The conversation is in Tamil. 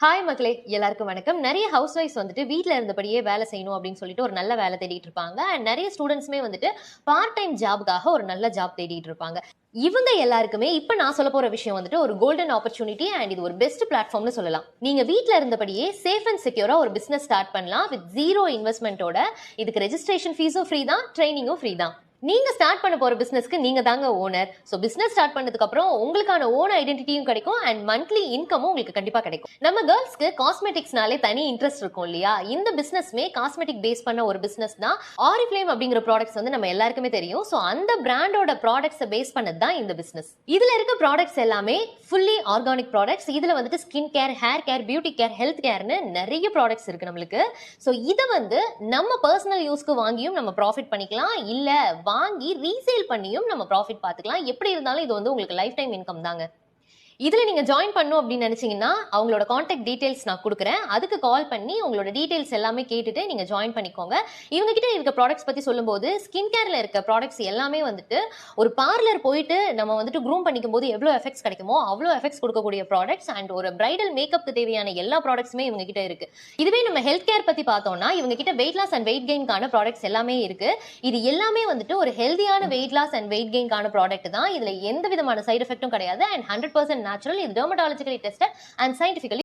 ஹாய் மக்களே, எல்லாருக்கும் வணக்கம். நிறைய ஹவுஸ் ஒய்ஃப்ஸ் வந்துட்டு வீட்டில் இருந்தபடியே வேலை செய்யணும் அப்படின்னு சொல்லிட்டு ஒரு நல்ல வேலை தேடிட்டு இருப்பாங்க. அண்ட் நிறைய ஸ்டூடெண்ட்ஸுமே வந்துட்டு பார்ட் டைம் ஜாபுக்காக ஒரு நல்ல ஜாப் தேடிட்டு இருப்பாங்க. இவங்க எல்லாருக்குமே இப்ப நான் சொல்ல போற விஷயம் வந்துட்டு ஒரு கோல்டன் ஆப்பர்ச்சுனிட்டி அண்ட் இது ஒரு பெஸ்ட் பிளாட்ஃபார்ம்னு சொல்லலாம். நீங்க வீட்ல இருந்தபடியே சேஃப் அண்ட் செக்யூரா ஒரு பிசினஸ் ஸ்டார்ட் பண்ணலாம் வித் ஜீரோ இன்வெஸ்ட்மெண்டோட. இதுக்கு ரெஜிஸ்ட்ரேஷன் ஃபீஸும் ஃப்ரீ தான், ட்ரைனிங்கும் ஃப்ரீ தான். நீங்க ஸ்டார்ட் பண்ண போற பிசினஸ்க்கு நீங்க தாங்க ஓனர். சோ பிசினஸ் ஸ்டார்ட் பண்ணதுக்கு அப்புறம் உங்களுக்கான ஓன் ஐடென்டிட்டியும் கிடைக்கும் அண்ட் மந்த்லி இன்கமும் உங்களுக்கு கண்டிப்பா கிடைக்கும். நம்ம கேர்ள்ஸ்க்கு காஸ்மெட்டிக்ஸ்னாலே தனி இன்ட்ரெஸ்ட் இருக்கும் இல்லையா? இந்த பிசினஸ்மே காஸ்மெட்டிக் பேஸ் பண்ண ஒரு பிசினஸ் தான். ஆரிஃப்ளேம் அப்படிங்கிற ப்ராடக்ட்ஸ் வந்து நம்ம எல்லாருக்குமே தெரியும். சோ அந்த பிராண்டோட ப்ராடக்ட்ஸை பேஸ் பண்ணது தான் இந்த பிசினஸ். இதுல இருக்க ப்ராடக்ட்ஸ் எல்லாமே ஃபுல்லி ஆர்கானிக் ப்ராடக்ட்ஸ். இதுல வந்துட்டு skin care, hair care, beauty care, health கேர்னு நிறைய ப்ராடக்ட்ஸ் இருக்கு நம்மளுக்கு. சோ இதை வந்து நம்ம பர்சனல் யூஸ்க்கு வாங்கியும் நம்ம ப்ராஃபிட் பண்ணிக்கலாம், இல்ல வாங்கி ரீசேல் பண்ணியும் நம்ம ப்ராஃபிட் பார்த்துக்கலாம். எப்படி இருந்தாலும் இது வந்து உங்களுக்கு லைஃப் டைம் இன்கம் தாங்க. இதுல நீங்க ஜாயின் பண்ணணும் அப்படின்னு நினைச்சீங்கன்னா அவங்களோட கான்டாக்ட் டீடைல்ஸ் நான் கொடுக்குறேன். அதுக்கு கால் பண்ணி உங்களோட டீடைல்ஸ் எல்லாமே கேட்டுட்டு நீங்க ஜாயின் பண்ணிக்கோங்க. இவங்க கிட்ட இருக்க ப்ராடக்ட்ஸ் பத்தி சொல்லும்போது ஸ்கின் கேர்ல இருக்க ப்ராடக்ட்ஸ் எல்லாமே வந்துட்டு ஒரு பார்லர் போயிட்டு நம்ம வந்துட்டு க்ரூம் பண்ணிக்கும் போது எவ்வளவு எஃபெக்ட்ஸ் கிடைக்குமோ அவ்வளோ எஃபெக்ட்ஸ் கொடுக்கக்கூடிய ப்ராடக்ட்ஸ் அண்ட் ஒரு பிரைடல் மேக்கப்க்கு தேவையான எல்லா ப்ராடக்ட்ஸுமே இவங்க கிட்ட இருக்கு. இதுவே நம்ம ஹெல்த் கேர் பத்தி பார்த்தோம்னா இவங்க கிட்ட வெயிட் லாஸ் அண்ட் வெயிட் கெயின்கான ப்ராடக்ட்ஸ் எல்லாமே இருக்கு. இது எல்லாமே வந்துட்டு ஒரு ஹெல்தியான வெயிட் லாஸ் அண்ட் வெயிட் கெயின்கான ப்ராடக்ட் தான். இதுல எந்த விதமான சைடு எஃபெக்ட்டும் கிடையாது and 100% natural. It's dermatologically tested and scientifically